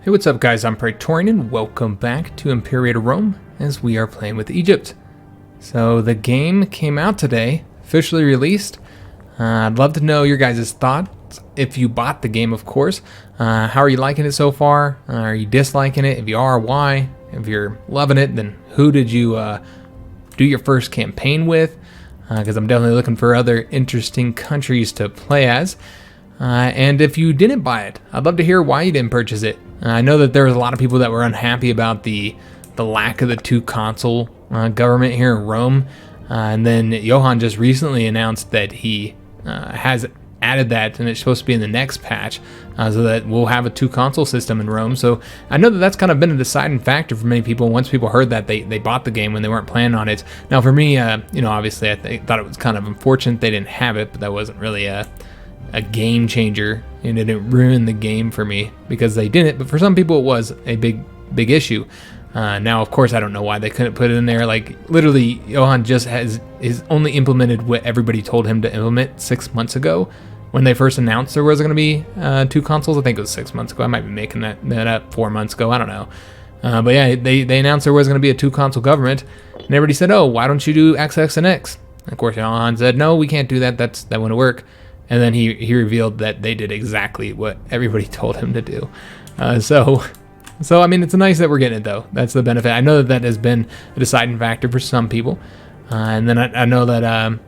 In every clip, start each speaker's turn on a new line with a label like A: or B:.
A: Hey, what's up guys, I'm Praetorian and welcome back to Imperator Rome as we are playing with Egypt. So the game came out today, officially released. I'd love to know your guys' thoughts, if you bought the game of course. How are you liking it so far? Are you disliking it? If you are, why? If you're loving it, then who did you do your first campaign with? Because I'm definitely looking for other interesting countries to play as. And if you didn't buy it, I'd love to hear why you didn't purchase it. I know that there was a lot of people that were unhappy about the lack of the two console government here in Rome. And then Johan just recently announced that he has added that, and it's supposed to be in the next patch, so that we'll have a two console system in Rome. So I know that that's kind of been a deciding factor for many people. Once people heard that, they bought the game when they weren't planning on it. Now for me, obviously I thought it was kind of unfortunate they didn't have it, but that wasn't really a game changer, and it didn't ruin the game for me because they didn't. But for some people it was a big issue. Now of course I don't know why they couldn't put it in there. Like literally Johan just has only implemented what everybody told him to implement 6 months ago when they first announced there was going to be two consoles. I think it was 6 months ago. I might be making that up 4 months ago, I don't know. But yeah, they announced there was going to be a two console government, and everybody said, oh, why don't you do XX and X? And of course Johan said, no, we can't do that, that wouldn't work. And then he revealed that they did exactly what everybody told him to do. So I mean, it's nice that we're getting it though. That's the benefit. I know that has been a deciding factor for some people. And then I know that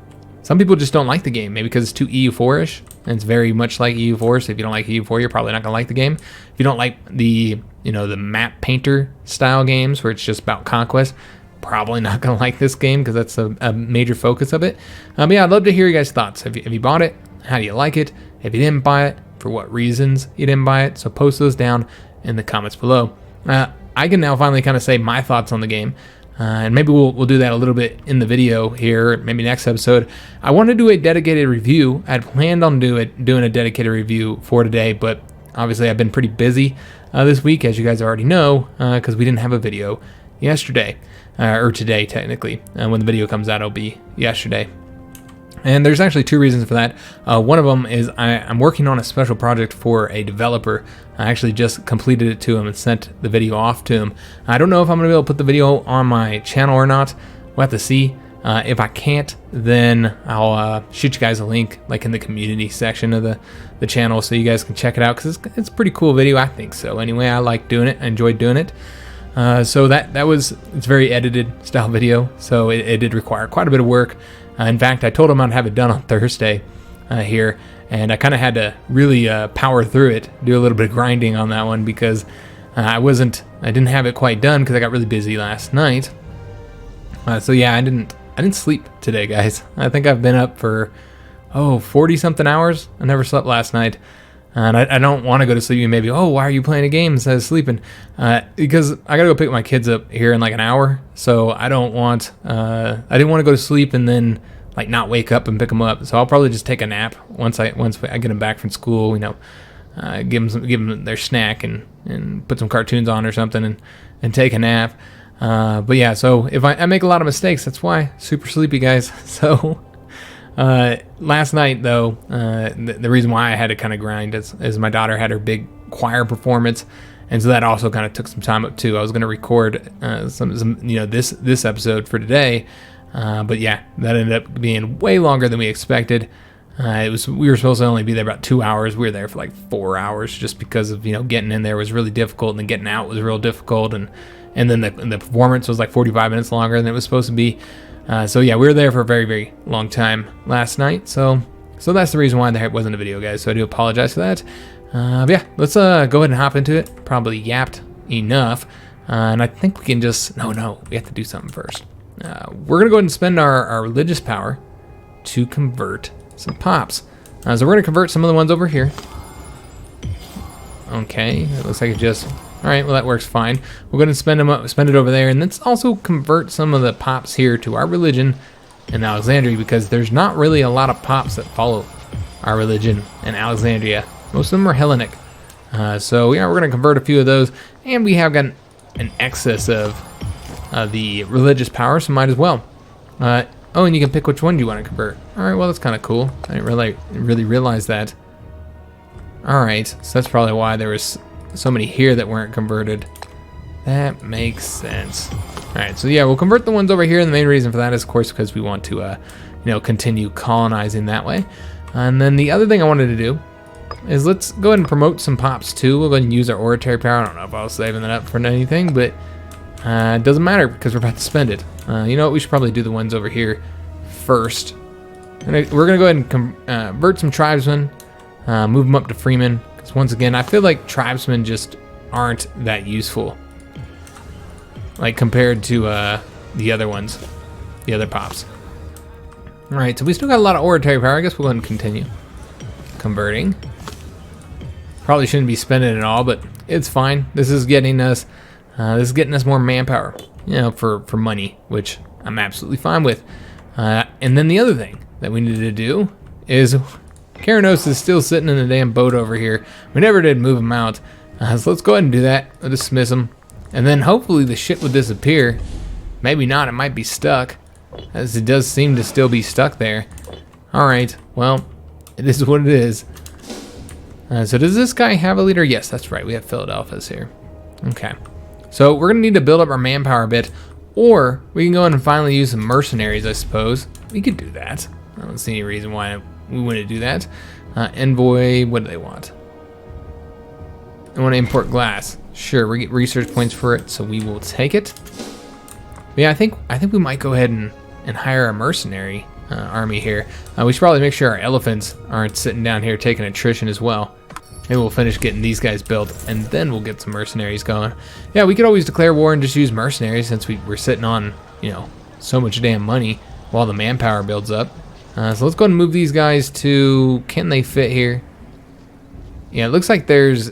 A: some people just don't like the game, maybe because it's too EU4-ish. And it's very much like EU4, so if you don't like EU4, you're probably not gonna like the game. If you don't like the map painter style games where it's just about conquest, probably not gonna like this game because that's a major focus of it. But yeah, I'd love to hear your guys' thoughts. Have you bought it? How do you like it? If you didn't buy it, for what reasons you didn't buy it? So post those down in the comments below. I can now finally kind of say my thoughts on the game, and maybe we'll do that a little bit in the video here, maybe next episode. I want to do a dedicated review. I'd planned on doing a dedicated review for today, but obviously I've been pretty busy this week, as you guys already know, because we didn't have a video yesterday, or today technically. When the video comes out, it'll be yesterday. And there's actually two reasons for that. One of them is I'm working on a special project for a developer. I actually just completed it to him and sent the video off to him. I don't know if I'm going to be able to put the video on my channel or not. We'll have to see. If I can't, then I'll shoot you guys a link like in the community section of the channel so you guys can check it out, because it's a pretty cool video, I think so. Anyway, I like doing it. I enjoyed doing it. So it's very edited style video, so it did require quite a bit of work. In fact, I told him I'd have it done on Thursday here, and I kind of had to really power through it, do a little bit of grinding on that one because I didn't have it quite done because I got really busy last night. So yeah, I didn't sleep today, guys. I think I've been up for 40 something hours. I never slept last night. And I don't want to go to sleep. Maybe, why are you playing a game instead of sleeping? Because I gotta go pick my kids up here in like an hour. So I didn't want to go to sleep and then like not wake up and pick them up. So I'll probably just take a nap once I get them back from school. Give them their snack and put some cartoons on or something and take a nap. But yeah, so if I make a lot of mistakes, that's why. Super sleepy, guys. So. Last night though, the reason why I had to kind of grind is my daughter had her big choir performance, and so that also kind of took some time up too. I was going to record some this episode for today, but yeah, that ended up being way longer than we expected. We were supposed to only be there about 2 hours. We were there for like 4 hours just because of getting in there was really difficult, and then getting out was real difficult, and then the performance was like 45 minutes longer than it was supposed to be. So yeah, we were there for a very, very long time last night. So that's the reason why there wasn't a video, guys. So I do apologize for that. But yeah, let's go ahead and hop into it. Probably yapped enough. And I think we can just... No, we have to do something first. We're going to go ahead and spend our religious power to convert some pops. So we're going to convert some of the ones over here. Okay, it looks like it just... All right, well that works fine. We're going to spend it over there, and let's also convert some of the pops here to our religion in Alexandria, because there's not really a lot of pops that follow our religion in Alexandria. Most of them are Hellenic. So yeah, we're going to convert a few of those, and we have got an excess of the religious power, so might as well. And you can pick which one you want to convert. All right, well that's kind of cool. I didn't really realize that. All right, so that's probably why there was so many here that weren't converted. That makes sense. All right, so yeah, we'll convert the ones over here, and the main reason for that is, of course, because we want to, you know, continue colonizing that way. And then the other thing I wanted to do is let's go ahead and promote some pops too. We'll go ahead and use our oratory power. I don't know if I was saving that up for anything, but it doesn't matter because we're about to spend it. You know what? We should probably do the ones over here first. We're gonna go ahead and convert some tribesmen, move them up to freemen. Because once again, I feel like tribesmen just aren't that useful, like compared to the other ones, the other pops. All right, so we still got a lot of oratory power. I guess we'll go ahead and continue converting. Probably shouldn't be spending it all, but it's fine. This is getting us more manpower, you know, for money, which I'm absolutely fine with. And then the other thing that we needed to do is Keranos is still sitting in the damn boat over here. We never did move him out. So let's go ahead and do that. We'll dismiss him. And then hopefully the ship will disappear. Maybe not, it might be stuck, as it does seem to still be stuck there. Alright, well, it is what it is. So does this guy have a leader? Yes, that's right, we have Philadelphus here. Okay, so we're gonna need to build up our manpower a bit, or we can go in and finally use some mercenaries, I suppose. We could do that. I don't see any reason why we wouldn't do that. Envoy, what do they want? They want to import glass. Sure, we get research points for it, so we will take it. But yeah, I think we might go ahead and hire a mercenary army here. We should probably make sure our elephants aren't sitting down here taking attrition as well. Maybe we'll finish getting these guys built, and then we'll get some mercenaries going. Yeah, we could always declare war and just use mercenaries since we're sitting on, you know, so much damn money while the manpower builds up. So let's go ahead and move these guys to, can they fit here? Yeah, it looks like there's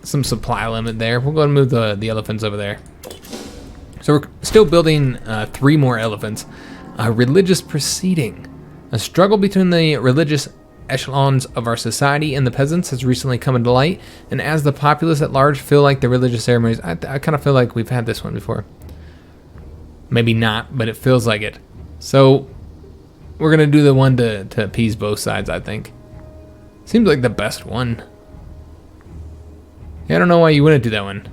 A: some supply limit there. We'll go ahead and move the elephants over there. So we're still building 3 more elephants. A religious proceeding. A struggle between the religious echelons of our society and the peasants has recently come into light, and as the populace at large feel like the religious ceremonies, I kind of feel like we've had this one before. Maybe not, but it feels like it. So we're gonna do the one to appease both sides, I think. Seems like the best one. Yeah, I don't know why you wouldn't do that one.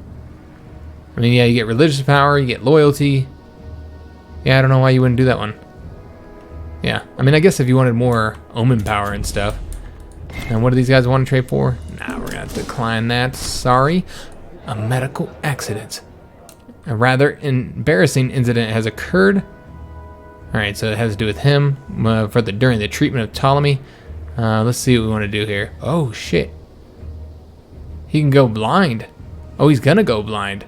A: I mean, yeah, you get religious power, you get loyalty. Yeah, I don't know why you wouldn't do that one. Yeah, I mean, I guess if you wanted more omen power and stuff. And what do these guys want to trade for? Nah, we're gonna decline that, sorry. A medical accident. A rather embarrassing incident has occurred. Alright, so it has to do with him during the treatment of Ptolemy. Let's see what we want to do here. Oh, shit. He can go blind. Oh, he's gonna go blind.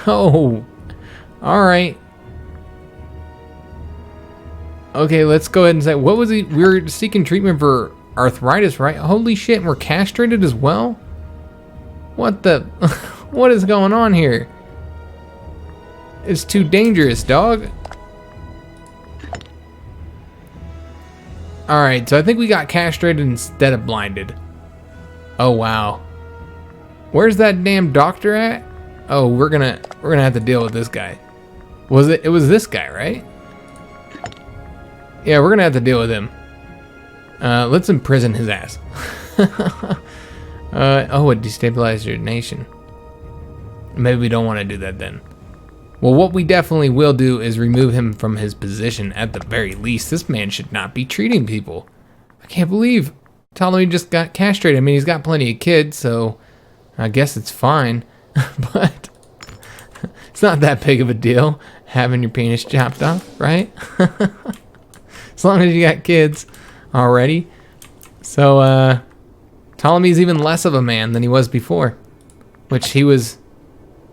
A: Oh, alright. Okay, let's go ahead and say, what was he? We were seeking treatment for arthritis, right? Holy shit, and we're castrated as well? What the? What is going on here? It's too dangerous, dog. Alright, so I think we got castrated instead of blinded. Oh, wow. Where's that damn doctor at? Oh, we're gonna have to deal with this guy. It was this guy, right? Yeah, we're gonna have to deal with him. Let's imprison his ass. Oh, it destabilized your nation. Maybe we don't want to do that then. Well, what we definitely will do is remove him from his position at the very least. This man should not be treating people. I can't believe Ptolemy just got castrated. I mean, he's got plenty of kids, so I guess it's fine. But it's not that big of a deal having your penis chopped off, right? As long as you got kids already. So Ptolemy's even less of a man than he was before, which he was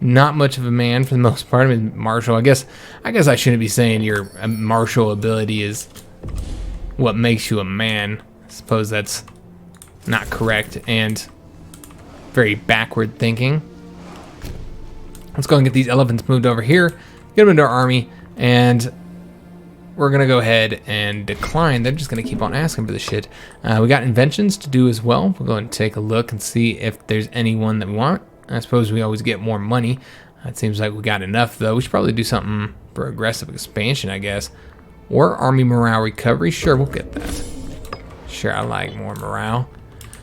A: not much of a man for the most part. I mean, martial. I guess I shouldn't be saying your martial ability is what makes you a man. I suppose that's not correct and very backward thinking. Let's go and get these elephants moved over here, get them into our army, and we're gonna go ahead and decline. They're just gonna keep on asking for this shit. We got inventions to do as well. We'll go and take a look and see if there's any one that we want. I suppose we always get more money. It seems like we got enough though. We should probably do something for aggressive expansion, I guess. Or army morale recovery. Sure, we'll get that. Sure, I like more morale.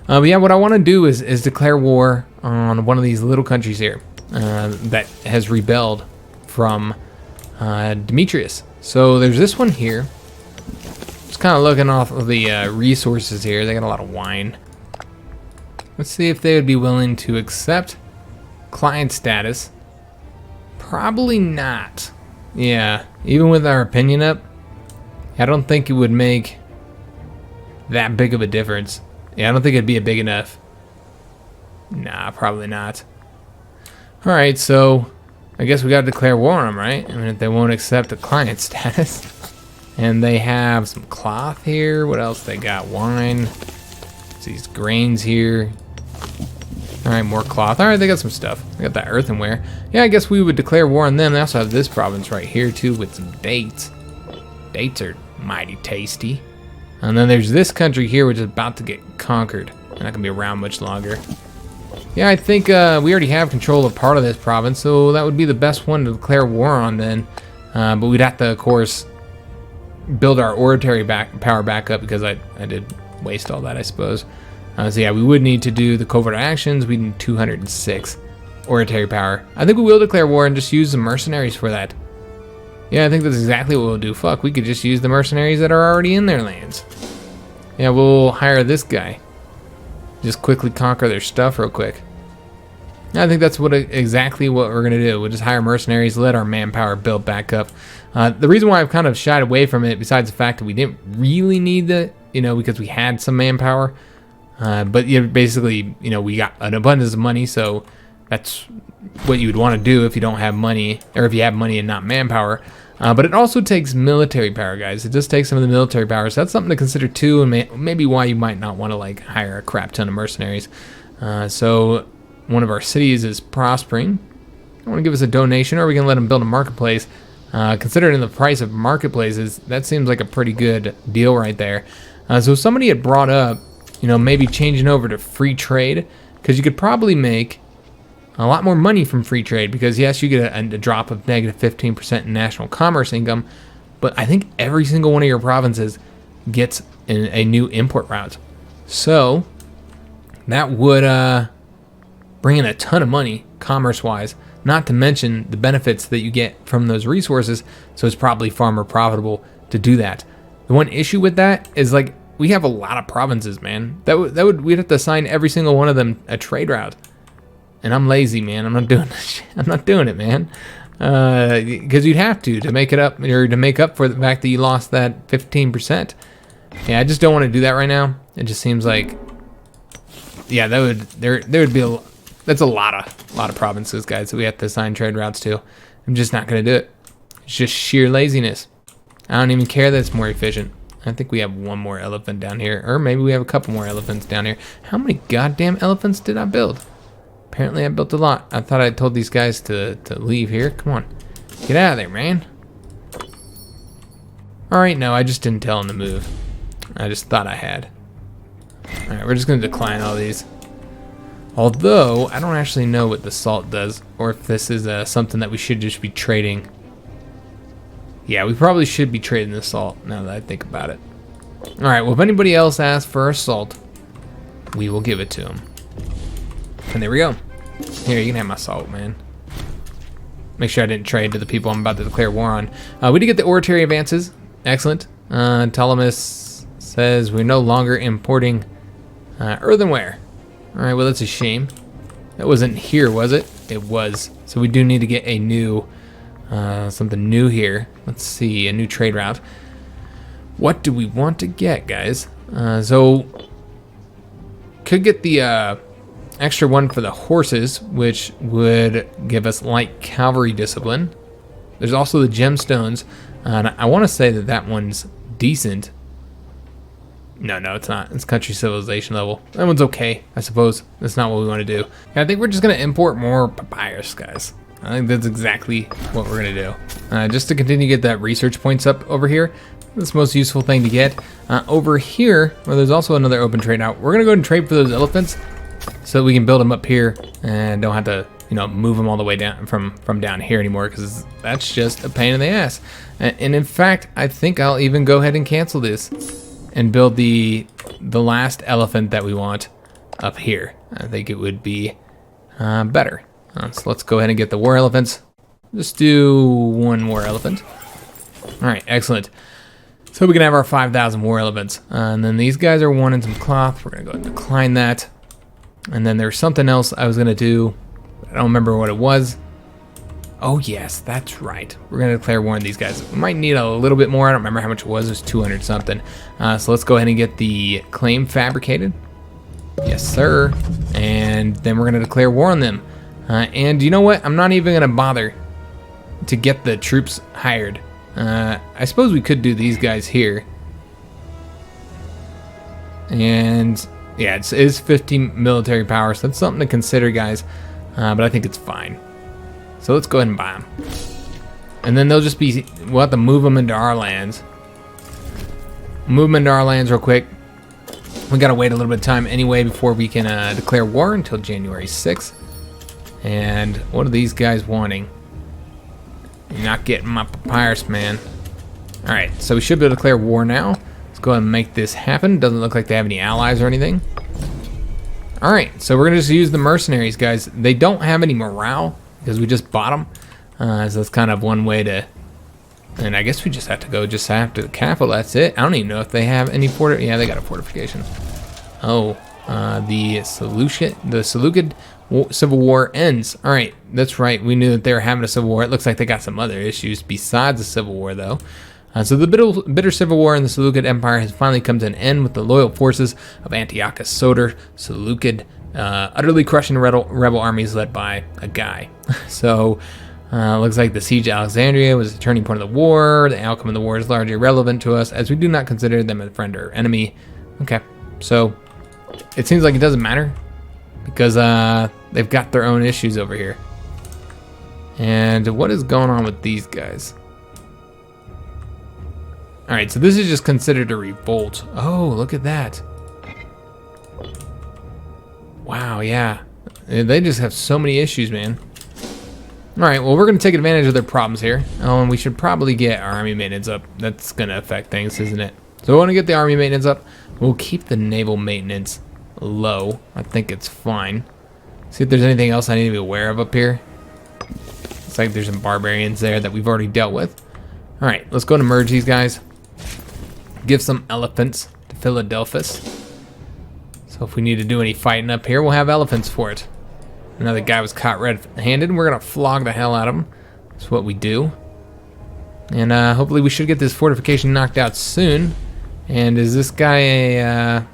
A: But yeah, what I want to do is declare war on one of these little countries here that has rebelled from Demetrius. So there's this one here. Just kind of looking off of the resources here. They got a lot of wine. Let's see if they would be willing to accept client status. Probably not. Yeah, even with our opinion up, I don't think it would make that big of a difference. Yeah, I don't think it'd be a big enough. Nah, probably not. Alright, so I guess we gotta declare war on them, right? I mean, if they won't accept the client status. And they have some cloth here. What else they got? Wine. These grains here. Alright, more cloth. Alright, they got some stuff. They got that earthenware. Yeah, I guess we would declare war on them. They also have this province right here, too, with some dates. Dates are mighty tasty. And then there's this country here, which is about to get conquered. Not gonna be around much longer. Yeah, I think we already have control of part of this province, so that would be the best one to declare war on then. But we'd have to, of course, build our oratory power back up, because I did waste all that, I suppose. So yeah, we would need to do the covert actions. We need 206 oratory power. I think we will declare war and just use the mercenaries for that. Yeah, I think that's exactly what we'll do. Fuck, we could just use the mercenaries that are already in their lands. Yeah, we'll hire this guy. Just quickly conquer their stuff real quick. I think that's exactly what we're gonna do. We'll just hire mercenaries, let our manpower build back up. The reason why I've kind of shied away from it, besides the fact that we didn't really need the, because we had some manpower, but yeah, basically, we got an abundance of money, so that's what you would want to do if you don't have money, or if you have money and not manpower. But it also takes military power, guys. It just takes some of the military power, so that's something to consider too, and maybe why you might not want to like hire a crap ton of mercenaries. So one of our cities is prospering. I want to give us a donation, or are we gonna let them build a marketplace? Considering the price of marketplaces, that seems like a pretty good deal right there. So somebody had brought up, maybe changing over to free trade, because you could probably make a lot more money from free trade, because yes, you get a drop of negative 15% in national commerce income, but I think every single one of your provinces gets a new import route. So that would bring in a ton of money commerce-wise, not to mention the benefits that you get from those resources, so it's probably far more profitable to do that. The one issue with that is, like, we have a lot of provinces, man. We'd have to assign every single one of them a trade route. And I'm lazy, man. I'm not doing this shit. I'm not doing it, man. Because you'd have to make it up, or to make up for the fact that you lost that 15%. Yeah, I just don't want to do that right now. It just seems like, yeah, there would be that's a lot of provinces, guys, that we have to assign trade routes to. I'm just not gonna do it. It's just sheer laziness. I don't even care that it's more efficient. I think we have one more elephant down here, or maybe we have a couple more elephants down here. How many goddamn elephants did I build? Apparently I built a lot. I thought I told these guys to leave here. Come on, get out of there, man. All right, no, I just didn't tell them to move. I just thought I had. All right, we're just gonna decline all these. Although, I don't actually know what the salt does, or if this is something that we should just be trading. Yeah, we probably should be trading the salt, now that I think about it. Alright, well, if anybody else asks for our salt, we will give it to them. And there we go. Here, you can have my salt, man. Make sure I didn't trade to the people I'm about to declare war on. We did get the oratory advances. Excellent. Ptolemy says we're no longer importing earthenware. Alright, well, that's a shame. That wasn't here, was it? It was. So we do need to get a new, something new here. Let's see, a new trade route. What do we want to get, guys? So, could get the extra one for the horses, which would give us light cavalry discipline. There's also the gemstones. And I want to say that that one's decent. No, it's not. It's country civilization level. That one's okay, I suppose. That's not what we want to do. I think we're just going to import more papyrus, guys. I think that's exactly what we're going to do. Just to continue to get that research points up over here. That's the most useful thing to get. Over here, where there's also another open trade out, we're going to go ahead and trade for those elephants so that we can build them up here and don't have to, move them all the way down from down here anymore, because that's just a pain in the ass. And in fact, I think I'll even go ahead and cancel this and build the last elephant that we want up here. I think it would be better. So let's go ahead and get the war elephants. Just do 1 war elephant. All right, excellent. So we can have our 5,000 war elephants. And then these guys are wanting some cloth. We're gonna go ahead and decline that. And then there's something else I was gonna do. I don't remember what it was. Oh yes, that's right. We're gonna declare war on these guys. We might need a little bit more. I don't remember how much it was. It was 200 something. So let's go ahead and get the claim fabricated. Yes, sir. And then we're gonna declare war on them. And you know what? I'm not even gonna bother to get the troops hired. I suppose we could do these guys here. And yeah, it is 15 military power, so that's something to consider, guys. But I think it's fine. So let's go ahead and buy them. And then they'll just be, we'll have to move them into our lands. Move them into our lands real quick. We gotta wait a little bit of time anyway before we can declare war until January 6th. And what are these guys wanting? You're not getting my papyrus, man. All right, so we should be able to declare war now. Let's go ahead and make this happen. Doesn't look like they have any allies or anything. All right, so we're gonna just use the mercenaries, guys. They don't have any morale because we just bought them. So that's kind of one way to, and I guess we just have to go just after the capital. That's it. I don't even know if they have any yeah, they got a fortification. Oh, the Seleucid Civil War ends. All right, that's right. We knew that they were having a civil war. It looks like they got some other issues besides the civil war, though. So the bitter civil war in the Seleucid Empire has finally come to an end with the loyal forces of Antiochus Soter, Seleucid, utterly crushing rebel armies led by a guy. So looks like the siege of Alexandria was the turning point of the war. The outcome of the war is largely irrelevant to us as we do not consider them a friend or enemy. Okay, so it seems like it doesn't matter because they've got their own issues over here. And what is going on with these guys? All right, so this is just considered a revolt. Oh, look at that. Wow, yeah. They just have so many issues, man. All right, well, we're going to take advantage of their problems here. Oh, and we should probably get our army maintenance up. That's going to affect things, isn't it? So we want to get the army maintenance up. We'll keep the naval maintenance low. I think it's fine. See if there's anything else I need to be aware of up here. Looks like there's some barbarians there that we've already dealt with. All right, let's go and merge these guys. Give some elephants to Philadelphus. So if we need to do any fighting up here, we'll have elephants for it. Another guy was caught red-handed. We're gonna flog the hell out of him. That's what we do. And hopefully we should get this fortification knocked out soon. And is this guy a...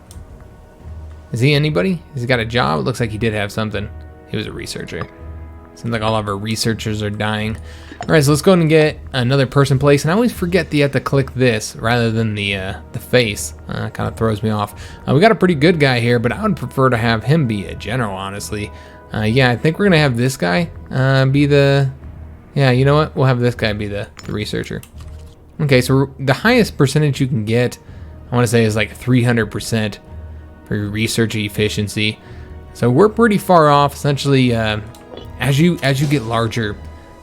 A: is he anybody? Has he got a job? It looks like he did have something. He was a researcher. Seems like all of our researchers are dying. All right, so let's go ahead and get another person place. And I always forget that you have to click this rather than the face. Kind of throws me off. We got a pretty good guy here, but I would prefer to have him be a general, honestly. Yeah, I think we're gonna have this guy be the... yeah, you know what? We'll have this guy be the researcher. Okay, so the highest percentage you can get, I want to say, is like 300% for your research efficiency. So we're pretty far off. Essentially, as you get larger,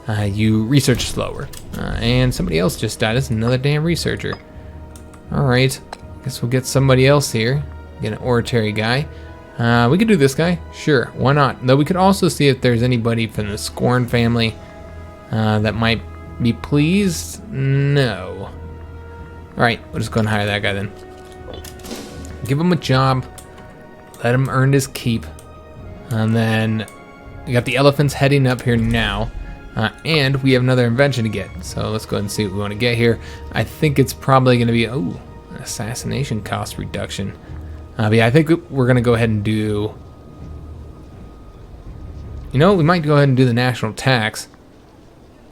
A: you research slower. And somebody else just died. It's another damn researcher. All right, guess we'll get somebody else here. Get an oratory guy. We could do this guy. Sure, why not? Though we could also see if there's anybody from the Scorn family that might be pleased. No. All right, we'll just go and hire that guy then. Give him a job. Let him earn his keep. And then we got the elephants heading up here now. And we have another invention to get. So let's go ahead and see what we want to get here. I think it's probably going to be, oh, assassination cost reduction. But yeah, I think we're going to go ahead and do, you know, we might go ahead and do the national tax.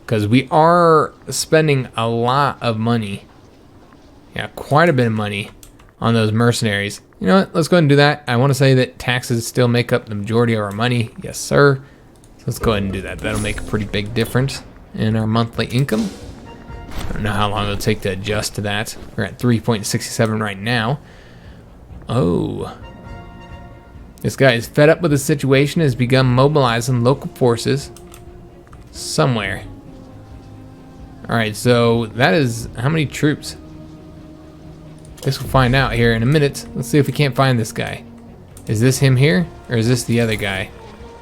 A: Because we are spending a lot of money. Yeah, quite a bit of money on those mercenaries. You know what? Let's go ahead and do that. I want to say that taxes still make up the majority of our money. Yes, sir. So let's go ahead and do that. That'll make a pretty big difference in our monthly income. I don't know how long it'll take to adjust to that. We're at 3.67 right now. Oh. This guy is fed up with the situation, has begun mobilizing local forces somewhere. Alright, so that is how many troops? Guess we'll find out here in a minute. Let's see if we can't find this guy. Is this him here? Or is this the other guy?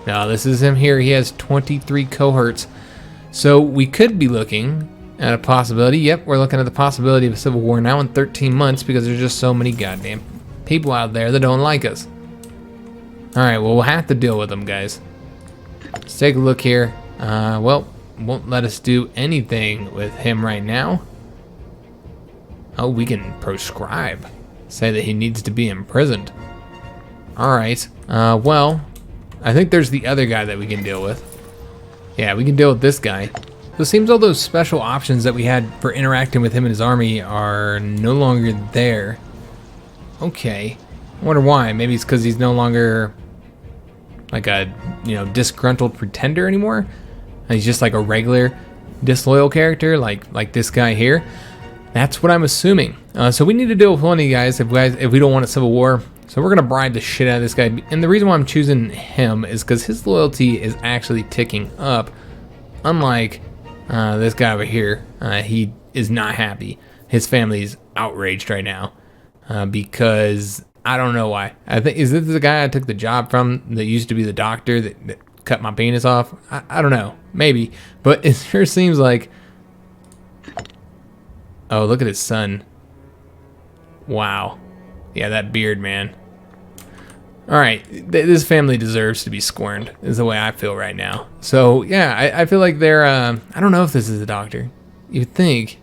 A: No, this is him here. He has 23 cohorts. So we could be looking at a possibility. Yep, we're looking at the possibility of a civil war now in 13 months because there's just so many goddamn people out there that don't like us. Alright, well, we'll have to deal with them, guys. Let's take a look here. Well, won't let us do anything with him right now. Oh, we can proscribe. Say that he needs to be imprisoned. Alright, well, I think there's the other guy that we can deal with. Yeah, we can deal with this guy. So it seems all those special options that we had for interacting with him and his army are no longer there. Okay. I wonder why. Maybe it's because he's no longer like a, disgruntled pretender anymore. And he's just like a regular disloyal character like this guy here. That's what I'm assuming. So we need to deal with one of you guys if we don't want a civil war. So we're gonna bribe the shit out of this guy. And the reason why I'm choosing him is because his loyalty is actually ticking up. Unlike this guy over here, he is not happy. His family's outraged right now because I don't know why. I think, is this the guy I took the job from that used to be the doctor that cut my penis off? I don't know, maybe, but it sure seems like. Oh, look at his son. Wow. Yeah, that beard, man. All right, this family deserves to be scorned, is the way I feel right now. So, yeah, I feel like they're, I don't know if this is the doctor. You'd think.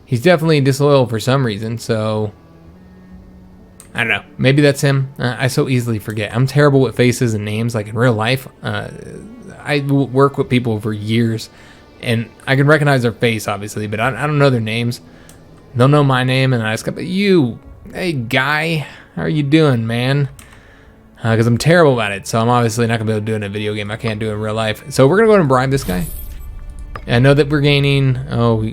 A: He's definitely disloyal for some reason, so I don't know. Maybe that's him. I so easily forget. I'm terrible with faces and names, like in real life. I work with people for years, and I can recognize their face, obviously, but I don't know their names. They'll know my name, and I just go, but you, hey, guy, how are you doing, man? Because I'm terrible at it, so I'm obviously not going to be able to do it in a video game. I can't do it in real life. So we're going to go ahead and bribe this guy. And I know that we're gaining... Oh,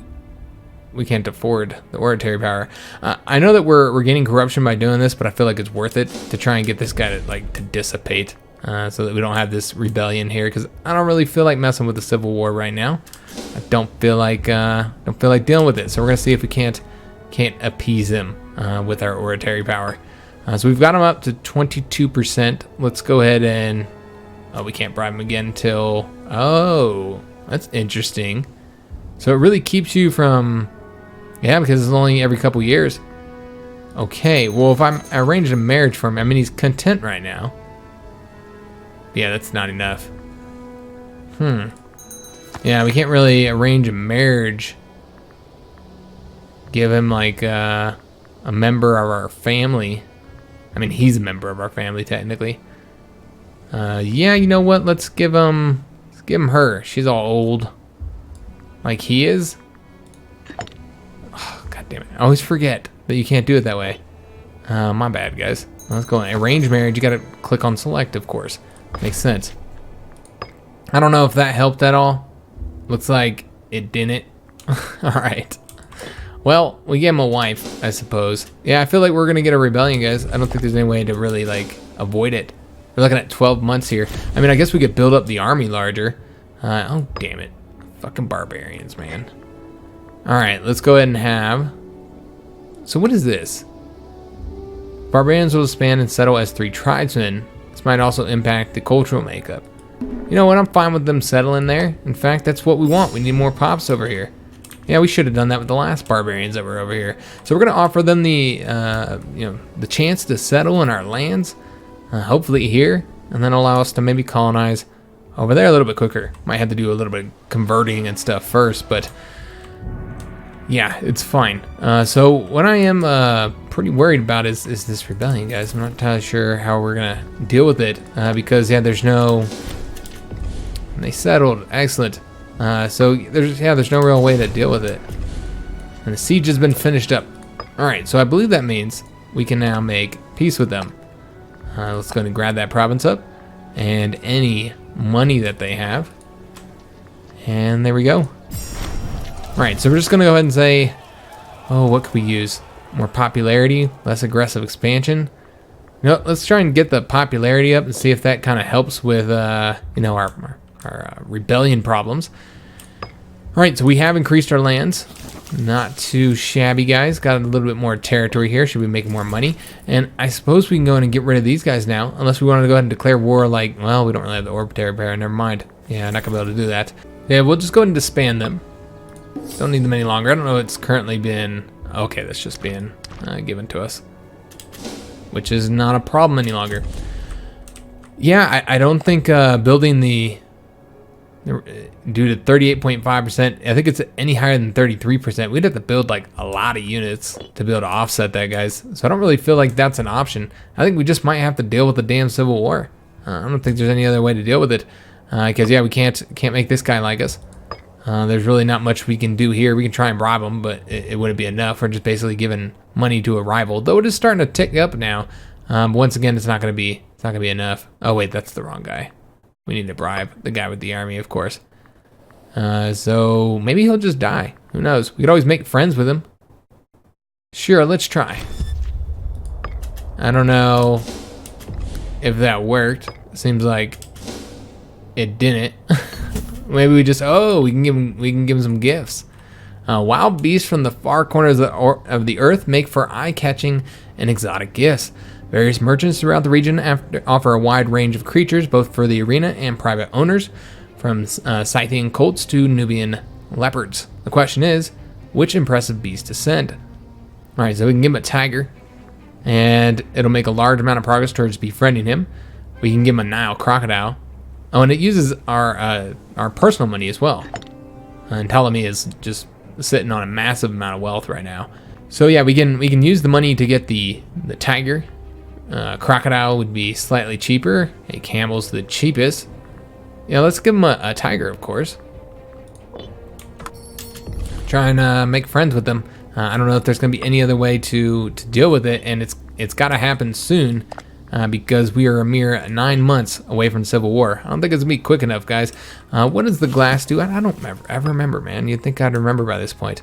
A: we can't afford the oratory power. I know that we're gaining corruption by doing this, but I feel like it's worth it to try and get this guy to dissipate so that we don't have this rebellion here, because I don't really feel like messing with the civil war right now. I don't feel like dealing with it. So we're going to see if we can't appease him with our oratory power. So we've got him up to 22%. Let's go ahead and... Oh, we can't bribe him again until... Oh, that's interesting. So it really keeps you from... Yeah, because it's only every couple years. Okay, well, if I arranged a marriage for him, I mean, he's content right now. Yeah, that's not enough. Yeah, we can't really arrange a marriage. Give him, like, a member of our family. I mean, he's a member of our family, technically. Yeah, you know what? Let's give him her. She's all old. Like he is. Oh, God damn it. I always forget that you can't do it that way. My bad, guys. Let's go on. Arranged marriage. You gotta click on select, of course. Makes sense. I don't know if that helped at all. Looks like it didn't. Alright. Well, we gave him a wife, I suppose. Yeah, I feel like we're going to get a rebellion, guys. I don't think there's any way to really, avoid it. We're looking at 12 months here. I mean, I guess we could build up the army larger. Oh, damn it. Fucking barbarians, man. Alright, let's go ahead and have... So what is this? Barbarians will expand and settle as 3 tribesmen. This might also impact the cultural makeup. You know what? I'm fine with them settling there. In fact, that's what we want. We need more pops over here. Yeah, we should have done that with the last barbarians that were over here. So we're going to offer them the, the chance to settle in our lands, hopefully here, and then allow us to maybe colonize over there a little bit quicker. Might have to do a little bit of converting and stuff first, but yeah, it's fine. So what I am pretty worried about is this rebellion, guys. I'm not entirely sure how we're going to deal with it because, yeah, there's no... They settled. Excellent. So there's no real way to deal with it. And the siege has been finished up. Alright, so I believe that means we can now make peace with them. Let's go ahead and grab that province up. And any money that they have. And there we go. Alright, so we're just going to go ahead and say, oh, what could we use? More popularity, less aggressive expansion. Let's try and get the popularity up and see if that kind of helps with, our rebellion problems. right, so we have increased our lands. Not too shabby, guys. Got a little bit more territory here. Should be making more money. And I suppose we can go in and get rid of these guys now. Unless we want to go ahead and declare war like, well, we don't really have the Orbiter Repair. Never mind. Yeah, not going to be able to do that. Yeah, we'll just go ahead and disband them. Don't need them any longer. I don't know. It's currently been... Okay, that's just being given to us. Which is not a problem any longer. Yeah, I don't think building the... Due to 38.5%, I think it's any higher than 33%. We'd have to build like a lot of units to be able to offset that, guys. So I don't really feel like that's an option. I think we just might have to deal with the damn Civil War. I don't think there's any other way to deal with it. Because yeah, we can't make this guy like us. There's really not much we can do here. We can try and bribe him, but it wouldn't be enough. We're just basically giving money to a rival. Though it is starting to tick up now. Once again, it's not gonna be enough. Oh wait, that's the wrong guy. We need to bribe the guy with the army, of course. So maybe he'll just die. Who knows? We could always make friends with him. Sure, let's try. I don't know if that worked. Seems like it didn't. Maybe we just we can give him some gifts. Wild beasts from the far corners of the earth make for eye-catching and exotic gifts. Various merchants throughout the region offer a wide range of creatures, both for the arena and private owners, from Scythian colts to Nubian leopards. The question is, which impressive beast to send? All right, so we can give him a tiger, and it'll make a large amount of progress towards befriending him. We can give him a Nile crocodile. Oh, and it uses our personal money as well. And Ptolemy is just sitting on a massive amount of wealth right now. So yeah, we can use the money to get the tiger. Crocodile would be slightly cheaper. A camel's the cheapest. Yeah, let's give him a tiger, of course. Try and make friends with them. I don't know if there's going to be any other way to deal with it, and it's got to happen soon because we are a mere 9 months away from Civil War. I don't think it's going to be quick enough, guys. What does the glass do? I don't ever remember, man. You'd think I'd remember by this point.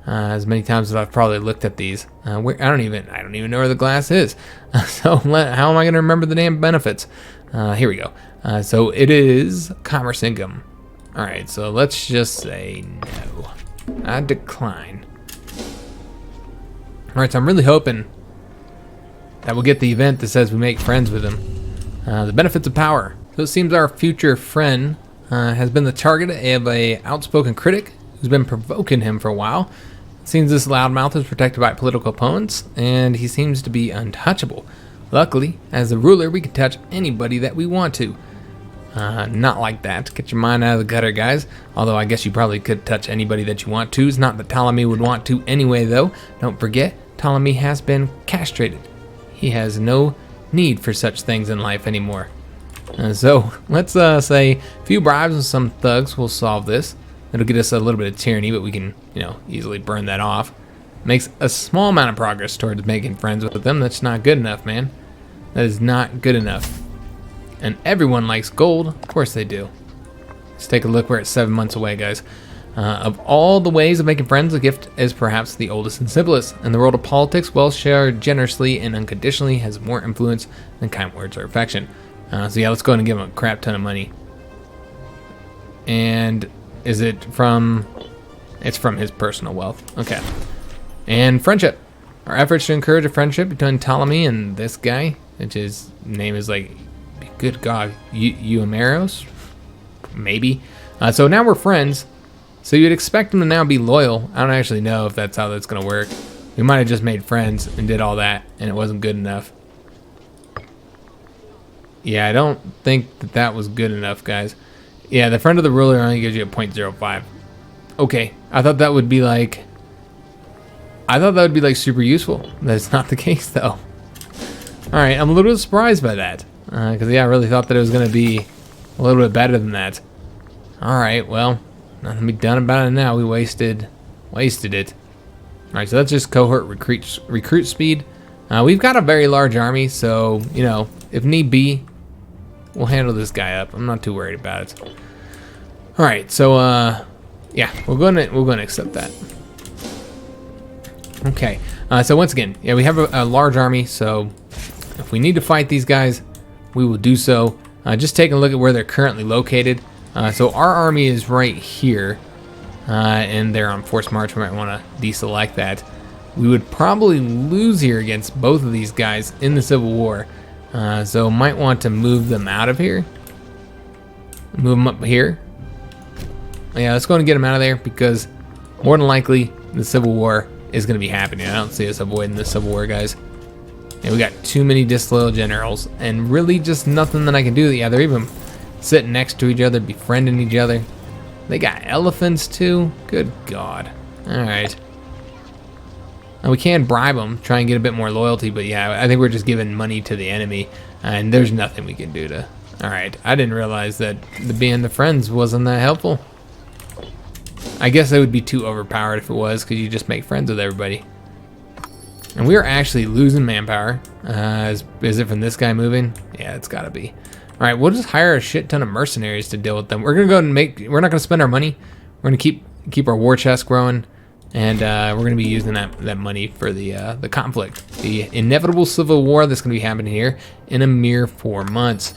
A: As many times as I've probably looked at these, I don't even know where the glass is. So how am I going to remember the damn benefits? Here we go. So it is commerce income. All right, so let's just say no. I decline. All right, so I'm really hoping that we'll get the event that says we make friends with him. The benefits of power. So it seems our future friend has been the target of a outspoken critic who's been provoking him for a while. It seems this loudmouth is protected by political opponents, and he seems to be untouchable. Luckily, as the ruler, we can touch anybody that we want to. Not like that. Get your mind out of the gutter, guys. Although I guess you probably could touch anybody that you want to. It's not that Ptolemy would want to anyway, though. Don't forget, Ptolemy has been castrated. He has no need for such things in life anymore. So let's say a few bribes and some thugs will solve this. It'll get us a little bit of tyranny, but we can, easily burn that off. Makes a small amount of progress towards making friends with them. That's not good enough, man. That is not good enough. And everyone likes gold. Of course they do. Let's take a look. We're at 7 months away, guys. Of all the ways of making friends, a gift is perhaps the oldest and simplest. In the world of politics, wealth shared generously and unconditionally has more influence than kind words or affection. So yeah, let's go ahead and give him a crap ton of money. And is it from... It's from his personal wealth. Okay. And friendship. Our efforts to encourage a friendship between Ptolemy and this guy, which his name is like, good God, Eumeros? Maybe. So now we're friends. So you'd expect him to now be loyal. I don't actually know if that's how that's going to work. We might have just made friends and did all that, and it wasn't good enough. Yeah, I don't think that was good enough, guys. Yeah, the friend of the ruler only gives you a 0.05. Okay, I thought that would be like super useful. That's not the case, though. All right, I'm a little surprised by that. Because, yeah, I really thought that it was going to be a little bit better than that. All right, well, nothing to be done about it now. We wasted it. All right, so that's just cohort recruit speed. We've got a very large army, so, if need be, we'll handle this guy up. I'm not too worried about it. All right, so, yeah, we're going to accept that. Okay, so once again, yeah, we have a large army, so if we need to fight these guys, we will do so. Just taking a look at where they're currently located. So our army is right here. and they're on forced march. We might want to deselect that. We would probably lose here against both of these guys in the Civil War, so might want to move them out of here. Move them up here. Yeah, let's go and get them out of there, because more than likely the Civil War is going to be happening. I don't see us avoiding the Civil War, guys. And we got too many disloyal generals, and really just nothing that I can do. Yeah, they're even sitting next to each other, befriending each other. They got elephants too. Good God. All right. Now we can bribe them, try and get a bit more loyalty, but yeah, I think we're just giving money to the enemy, and there's nothing we can do to... All right, I didn't realize that being the friends wasn't that helpful. I guess it would be too overpowered if it was, because you just make friends with everybody. And we are actually losing manpower. Is it from this guy moving? Yeah, it's gotta be. All right, we'll just hire a shit ton of mercenaries to deal with them. We're gonna go and we're not gonna spend our money. We're gonna keep our war chest growing. And we're going to be using that money for the conflict, the inevitable civil war that's going to be happening here in a mere 4 months.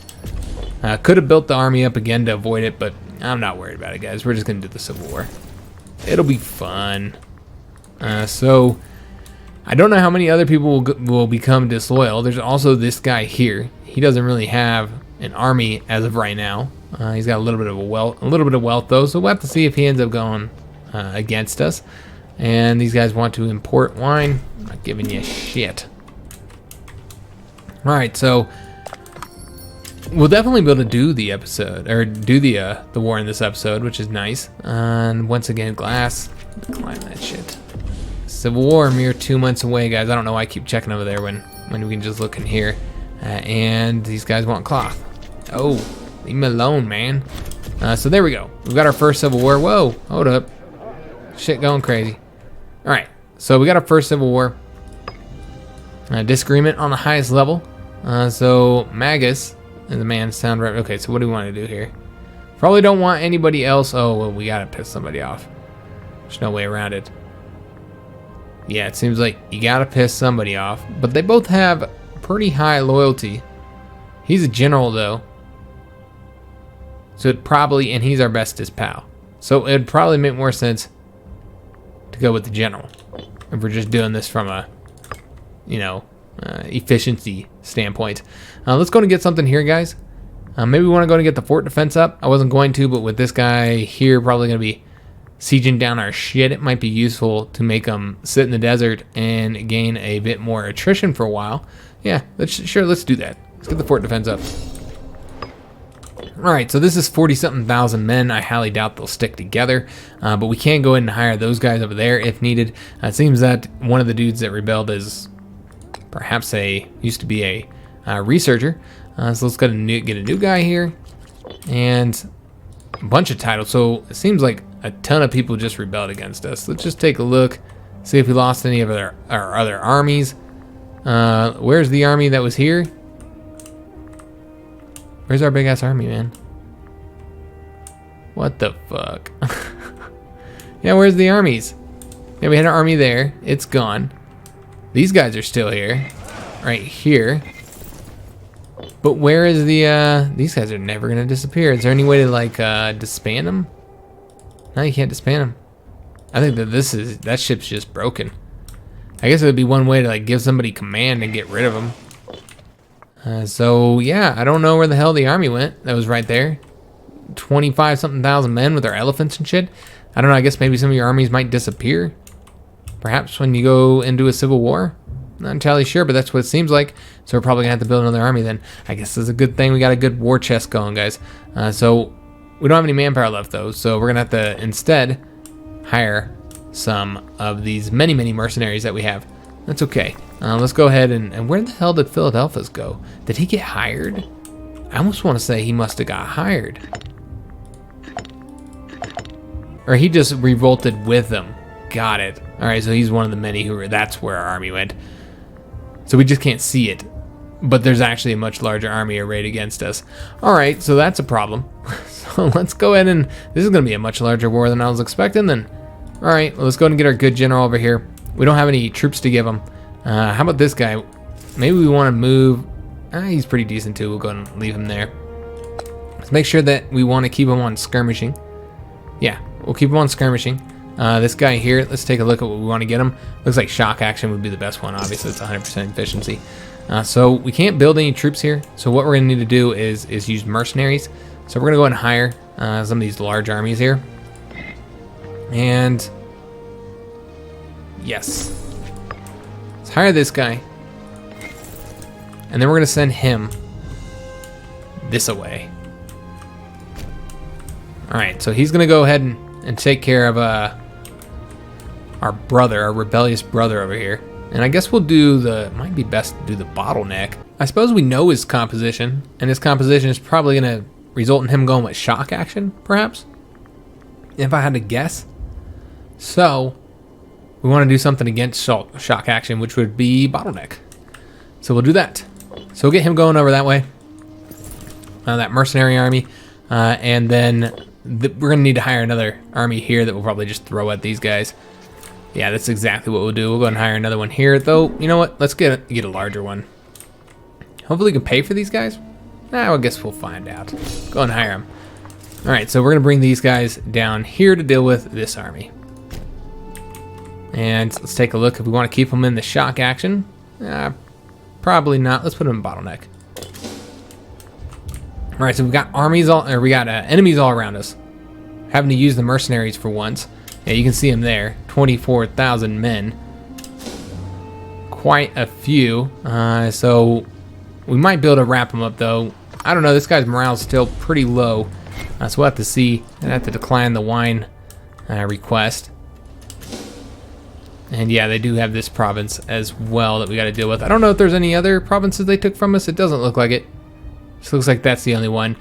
A: Could have built the army up again to avoid it, but I'm not worried about it, guys. We're just going to do the civil war. It'll be fun. So I don't know how many other people will become disloyal. There's also this guy here. He doesn't really have an army as of right now. He's got a little bit of wealth though, so we'll have to see if he ends up going against us. And these guys want to import wine. I'm not giving you shit. All right, so we'll definitely be able to do the episode, or do the war in this episode, which is nice. And once again, glass. Climb that shit. Civil War, mere 2 months away, guys. I don't know why I keep checking over there when we can just look in here. And these guys want cloth. Oh, leave me alone, man. So there we go. We've got our first Civil War. Whoa, hold up. Shit going crazy. All right, so we got our first Civil War. Disagreement on the highest level. So Magus and the man sound right. Okay, so what do we want to do here? Probably don't want anybody else. Oh, well, we gotta piss somebody off. There's no way around it. Yeah, it seems like you gotta piss somebody off. But they both have pretty high loyalty. He's a general though. So it probably, and he's our bestest pal. So it'd probably make more sense to go with the general if we're just doing this from a, efficiency standpoint. Let's go and get something here, guys. Maybe we want to go and get the fort defense up. I wasn't going to, but with this guy here probably going to be sieging down our shit, it might be useful to make them sit in the desert and gain a bit more attrition for a while. Yeah, let's do that. Let's get the fort defense up. All right, so this is 40-something thousand men. I highly doubt they'll stick together, but we can go ahead and hire those guys over there if needed. It seems that one of the dudes that rebelled is perhaps used to be a researcher. So let's get a new guy here, and a bunch of titles. So it seems like a ton of people just rebelled against us. Let's just take a look, see if we lost any of our other armies. Where's the army that was here? Where's our big ass army, man? What the fuck? Yeah, where's the armies? Yeah, we had an army there. It's gone. These guys are still here. Right here. But where is the, these guys are never gonna disappear. Is there any way to, like, disband them? No, you can't disband them. I think that that ship's just broken. I guess it would be one way to, like, give somebody command and get rid of them. So yeah, I don't know where the hell the army went. That was right there. 25-something thousand men with their elephants and shit. I don't know, I guess maybe some of your armies might disappear. Perhaps when you go into a civil war. Not entirely sure, but that's what it seems like. So we're probably gonna have to build another army then. I guess it's a good thing we got a good war chest going, guys. So we don't have any manpower left though, so we're gonna have to instead hire some of these many mercenaries that we have. That's okay. Let's go ahead and where the hell did Philadelphus go? Did he get hired? I almost want to say he must have got hired. Or he just revolted with them. Got it. All right, so he's one of the many who were, that's where our army went. So we just can't see it. But there's actually a much larger army arrayed against us. All right, so that's a problem. So let's go ahead and, this is gonna be a much larger war than I was expecting then. All right, well, let's go ahead and get our good general over here. We don't have any troops to give him. How about this guy? Maybe we want to move. He's pretty decent too. We'll go and leave him there. Let's make sure that we want to keep him on skirmishing. Yeah, we'll keep him on skirmishing. This guy here, let's take a look at what we want to get him. Looks like shock action would be the best one. Obviously, it's 100% efficiency. So we can't build any troops here. So what we're going to need to do is use mercenaries. So we're going to go ahead and hire some of these large armies here. And yes, let's hire this guy. And then we're going to send him this away. All right, so he's going to go ahead and take care of our brother, our rebellious brother over here. And I guess we'll do might be best to do the bottleneck. I suppose we know his composition, and his composition is probably going to result in him going with shock action, perhaps, if I had to guess. So we want to do something against shock action, which would be bottleneck. So we'll do that. So we'll get him going over that way, that mercenary army, and then we're going to need to hire another army here that we'll probably just throw at these guys. Yeah, that's exactly what we'll do. We'll go and hire another one here, though. You know what? Let's get a larger one. Hopefully we can pay for these guys. I guess we'll find out. Go and hire them. All right, so we're going to bring these guys down here to deal with this army. And let's take a look if we want to keep them in the shock action. Probably not. Let's put them in bottleneck. All right, so we've got enemies all around us. Having to use the mercenaries for once. Yeah, you can see them there. 24,000 men. Quite a few. So we might be able to wrap them up, though. I don't know. This guy's morale is still pretty low. So we'll have to see. I have to decline the wine request. And yeah, they do have this province as well that we got to deal with. I don't know if there's any other provinces they took from us. It doesn't look like it. Just looks like that's the only one.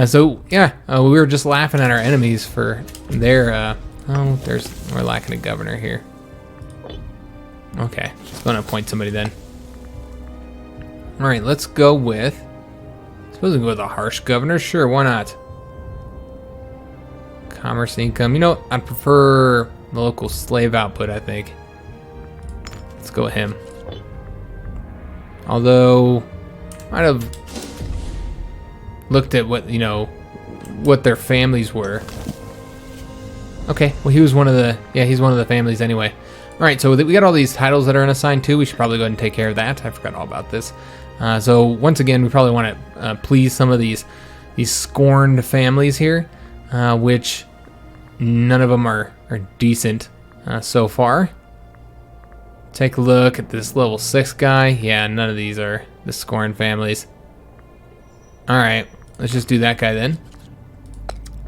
A: So yeah, we were just laughing at our enemies for their. We're lacking a governor here. Okay, just going to appoint somebody then. All right, let's go with. I suppose we can go with a harsh governor. Sure, why not? Commerce income. You know, I'd prefer the local slave output, I think. Let's go with him. Although, might have looked at what their families were. Okay, well he's one of the families anyway. All right, so we got all these titles that are unassigned too. We should probably go ahead and take care of that. I forgot all about this. So once again, we probably want to please some of these scorned families here, which none of them are decent so far. Take a look at this level 6 guy. Yeah, none of these are the scorned families. All right, let's just do that guy then.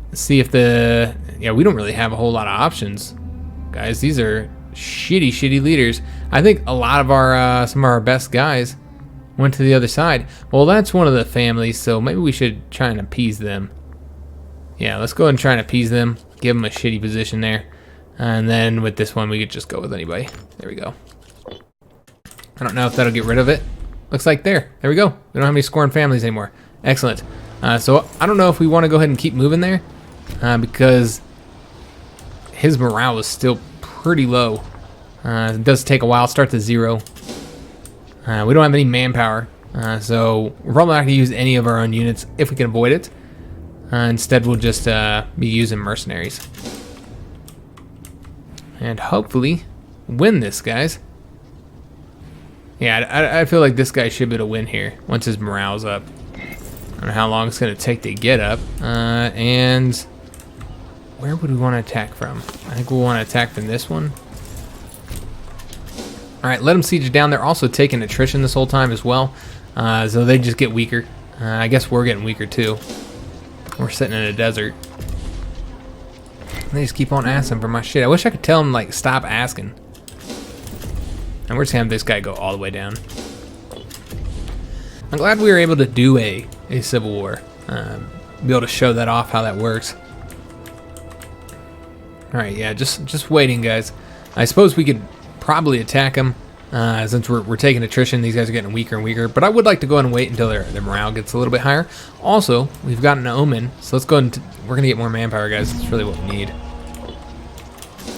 A: Let's see if we don't really have a whole lot of options, guys. These are shitty leaders. I think a lot of our some of our best guys went to the other side. Well, that's one of the families, so maybe we should try and appease them. Yeah, let's go ahead and try and appease them. Give them a shitty position there. And then with this one, we could just go with anybody. There we go. I don't know if that'll get rid of it. Looks like there we go. We don't have any scorned families anymore. Excellent. So I don't know if we want to go ahead and keep moving there because his morale is still pretty low. It does take a while. Starts at 0. We don't have any manpower, so we're probably not going to use any of our own units if we can avoid it. Instead, we'll just be using mercenaries. And hopefully win this, guys. Yeah, I feel like this guy should be able to win here once his morale's up. I don't know how long it's going to take to get up. And where would we want to attack from? I think we'll want to attack from this one. All right, let them siege down. They're also taking attrition this whole time as well. So they just get weaker. I guess we're getting weaker too. We're sitting in a desert. They just keep on asking for my shit. I wish I could tell them, like, stop asking. And we're just gonna have this guy go all the way down. I'm glad we were able to do a civil war. Be able to show that off, how that works. All right, yeah, just waiting, guys. I suppose we could probably attack them since we're taking attrition. These guys are getting weaker and weaker. But I would like to go ahead and wait until their morale gets a little bit higher. Also, we've got an omen, so let's go ahead and we're gonna get more manpower, guys. That's really what we need.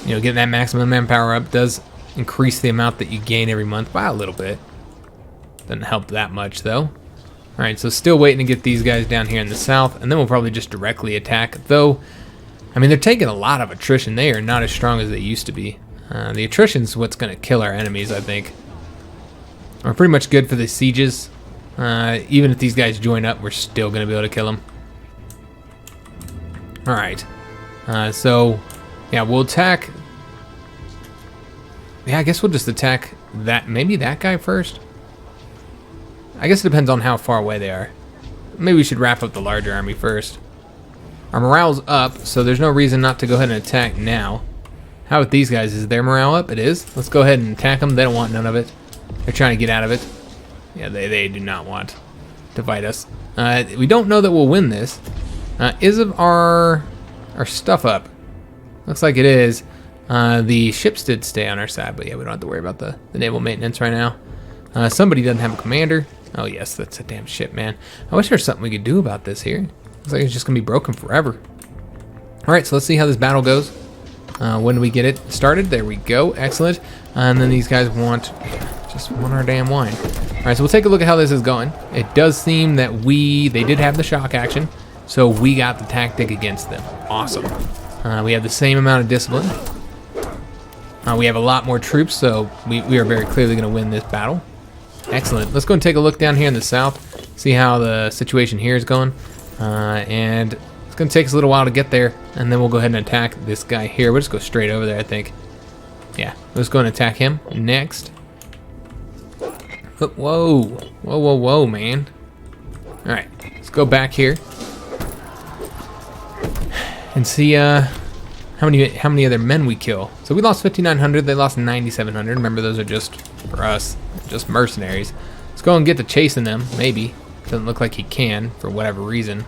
A: You know, getting that maximum manpower up does increase the amount that you gain every month by a little bit. Doesn't help that much though. All right, so still waiting to get these guys down here in the south, and then we'll probably just directly attack. Though I mean, they're taking a lot of attrition. They are not as strong as they used to be. The attrition's what's going to kill our enemies, I think. We're pretty much good for the sieges. Even if these guys join up, we're still going to be able to kill them. Alright. So, yeah, we'll attack... Yeah, I guess we'll just attack that... Maybe that guy first? I guess it depends on how far away they are. Maybe we should wrap up the larger army first. Our morale's up, so there's no reason not to go ahead and attack now. How about these guys? Is their morale up? It is. Let's go ahead and attack them. They don't want none of it. They're trying to get out of it. Yeah, they do not want to fight us. We don't know that we'll win this. Is our stuff up? Looks like it is. The ships did stay on our side, but yeah, we don't have to worry about the naval maintenance right now. Somebody doesn't have a commander. Oh yes, that's a damn ship, man. I wish there was something we could do about this here. Looks like it's just gonna be broken forever. Alright, so let's see how this battle goes. When do we get it started? There we go, excellent. And then these guys just want our damn wine. Alright, so we'll take a look at how this is going. It does seem that they did have the shock action, so we got the tactic against them. Awesome. We have the same amount of discipline. We have a lot more troops, so we are very clearly going to win this battle. Excellent. Let's go and take a look down here in the south, see how the situation here is going. And it's going to take us a little while to get there, and then we'll go ahead and attack this guy here. We'll just go straight over there, I think. Yeah, let's go and attack him next. Whoa. Whoa, man. Alright, let's go back here and see how many other men we kill. So we lost 5,900, they lost 9,700. Remember, those are just for us, just mercenaries. Let's go and get to chasing them, maybe. Doesn't look like he can, for whatever reason.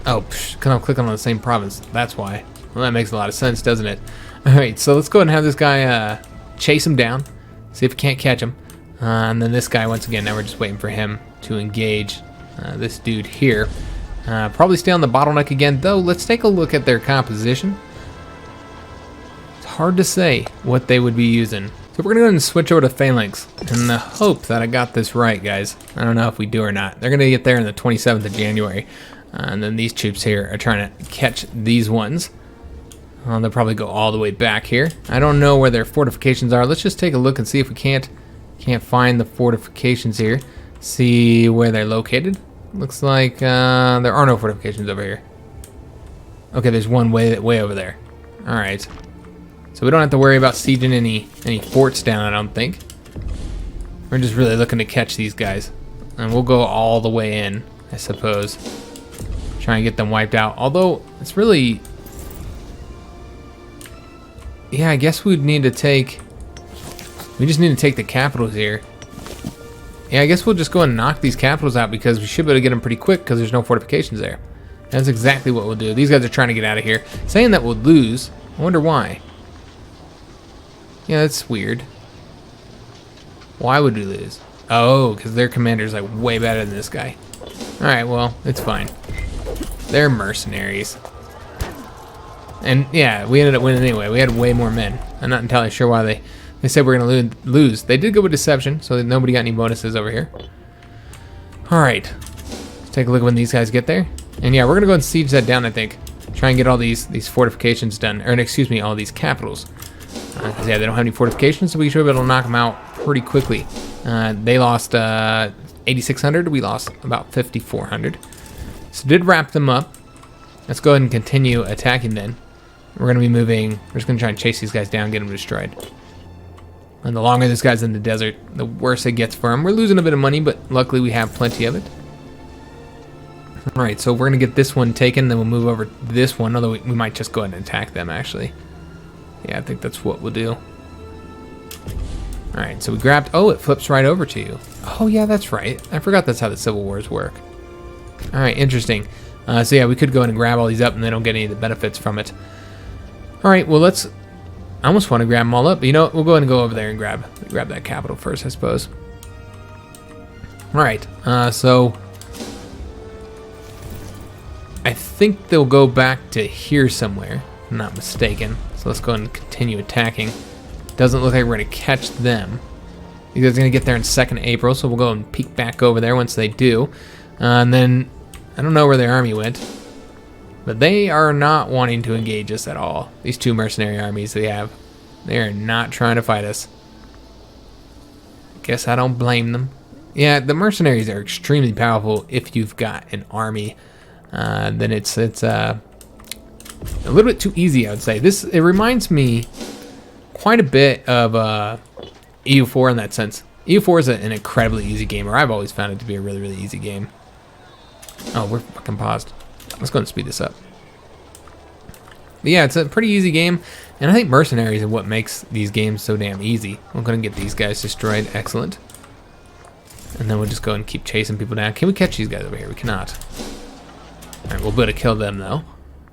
A: Oh, because I'm clicking on the same province, that's why. Well, that makes a lot of sense, doesn't it? Alright, so let's go ahead and have this guy chase him down, see if we can't catch him. And then this guy, once again, now we're just waiting for him to engage this dude here. Probably stay on the bottleneck again, though. Let's take a look at their composition. It's hard to say what they would be using. So we're going to go ahead and switch over to Phalanx in the hope that I got this right, guys. I don't know if we do or not. They're going to get there on the 27th of January. And then these troops here are trying to catch these ones. They'll probably go all the way back here. I don't know where their fortifications are. Let's just take a look and see if we can't find the fortifications here. See where they're located. Looks like there are no fortifications over here. Okay, there's one way over there. All right. So we don't have to worry about sieging any forts down, I don't think. We're just really looking to catch these guys. And we'll go all the way in, I suppose. Try and get them wiped out. Although, it's really... Yeah, I guess we'd need to take... We just need to take the capitals here. Yeah, I guess we'll just go and knock these capitals out because we should be able to get them pretty quick because there's no fortifications there. That's exactly what we'll do. These guys are trying to get out of here. Saying that we'll lose. I wonder why. Yeah, that's weird. Why would we lose? Oh, because their commander's like way better than this guy. Alright, well, it's fine. They're mercenaries. And yeah, we ended up winning anyway. We had way more men. I'm not entirely sure why they said we're going to lose. They did go with deception, so that nobody got any bonuses over here. Alright. Let's take a look when these guys get there. And yeah, we're going to go and siege that down, I think. Try and get all these fortifications done. Or, excuse me, all these capitals. Because, yeah, they don't have any fortifications, so we should be able to knock them out pretty quickly. They lost 8,600. We lost about 5,400. So did wrap them up. Let's go ahead and continue attacking then. We're going to be moving. We're just going to try and chase these guys down, get them destroyed. And the longer this guy's in the desert, the worse it gets for him. We're losing a bit of money, but luckily we have plenty of it. Alright, so we're going to get this one taken, then we'll move over to this one, although we might just go ahead and attack them, actually. Yeah, I think that's what we'll do. Alright, so we grabbed... Oh, it flips right over to you. Oh, yeah, that's right. I forgot that's how the Civil Wars work. Alright, interesting. So yeah, we could go ahead and grab all these up, and they don't get any of the benefits from it. Alright, well, let's... I almost want to grab them all up, but you know what? We'll go ahead and go over there and grab that capital first, I suppose. Alright, so... I think they'll go back to here somewhere, if I'm not mistaken. So let's go ahead and continue attacking. Doesn't look like we're going to catch them. You guys are going to get there in 2nd April, so we'll go and peek back over there once they do. And then, I don't know where their army went. But they are not wanting to engage us at all. These two mercenary armies they have. They are not trying to fight us. Guess I don't blame them. Yeah, the mercenaries are extremely powerful if you've got an army. Then it's a little bit too easy, I would say. It reminds me quite a bit of EU4 in that sense. EU4 is an incredibly easy game, or I've always found it to be a really, really easy game. Oh, we're fucking paused. Let's go and speed this up. But yeah, it's a pretty easy game, and I think mercenaries are what makes these games so damn easy. We're gonna get these guys destroyed. Excellent. And then we'll just go and keep chasing people down. Can we catch these guys over here? We cannot. Alright, we'll be able to kill them though.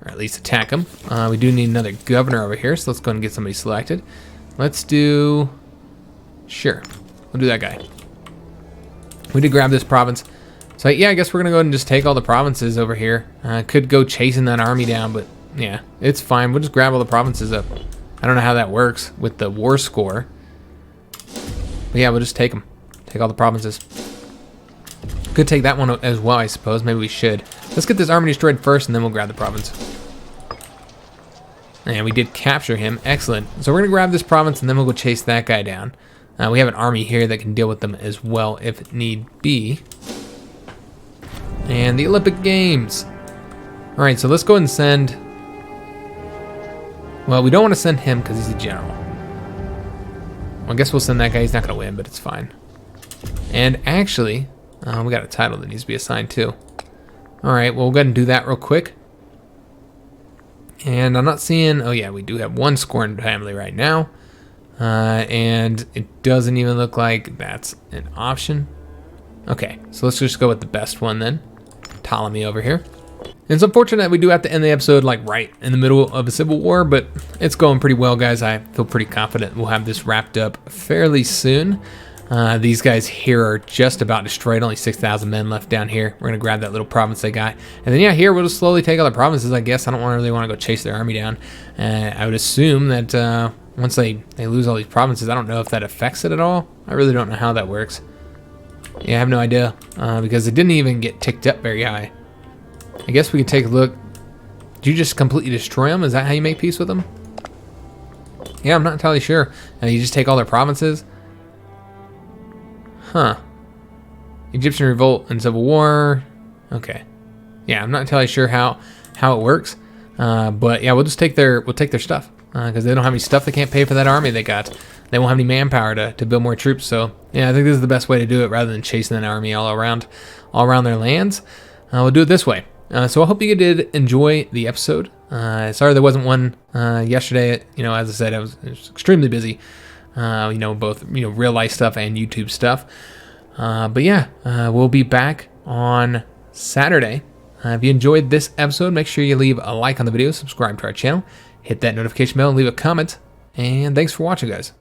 A: Or at least attack them. We do need another governor over here, so let's go and get somebody selected. Let's do... Sure. We'll do that guy. We did grab this province. So yeah, I guess we're gonna go ahead and just take all the provinces over here. Could go chasing that army down, but yeah, it's fine. We'll just grab all the provinces up. I don't know how that works with the war score. But yeah, we'll just take them. Take all the provinces. Could take that one as well, I suppose. Maybe we should. Let's get this army destroyed first, and then we'll grab the province. And we did capture him. Excellent. So we're going to grab this province, and then we'll go chase that guy down. We have an army here that can deal with them as well if need be. And the Olympic Games. All right, so let's go ahead and send... Well, we don't want to send him because he's a general. Well, I guess we'll send that guy. He's not going to win, but it's fine. And actually, we got a title that needs to be assigned too. All right, well, we'll go ahead and do that real quick. And I'm not seeing... Oh, yeah, we do have one scorned family right now. And it doesn't even look like that's an option. Okay, so let's just go with the best one then. Ptolemy over here. And it's unfortunate that we do have to end the episode like right in the middle of a civil war, but it's going pretty well, guys. I feel pretty confident we'll have this wrapped up fairly soon. These guys here are just about destroyed. Only 6,000 men left down here. We're gonna grab that little province they got, and then yeah, here we'll just slowly take other provinces. I guess I don't really want to go chase their army down. I would assume that once they lose all these provinces, I don't know if that affects it at all. I really don't know how that works. Yeah, I have no idea because it didn't even get ticked up very high. I guess we can take a look. Did you just completely destroy them? Is that how you make peace with them? Yeah, I'm not entirely sure. You just take all their provinces? Huh. Egyptian revolt and civil war. Okay. Yeah, I'm not entirely sure how it works. But yeah, we'll take their stuff because they don't have any stuff. They can't pay for that army they got. They won't have any manpower to build more troops. So yeah, I think this is the best way to do it rather than chasing an army all around their lands. We'll do it this way. So I hope you did enjoy the episode. Sorry there wasn't one yesterday. You know, as I said, I was extremely busy. You know, both real life stuff and YouTube stuff. But yeah, we'll be back on Saturday. If you enjoyed this episode, make sure you leave a like on the video, subscribe to our channel, hit that notification bell, and leave a comment. And thanks for watching, guys.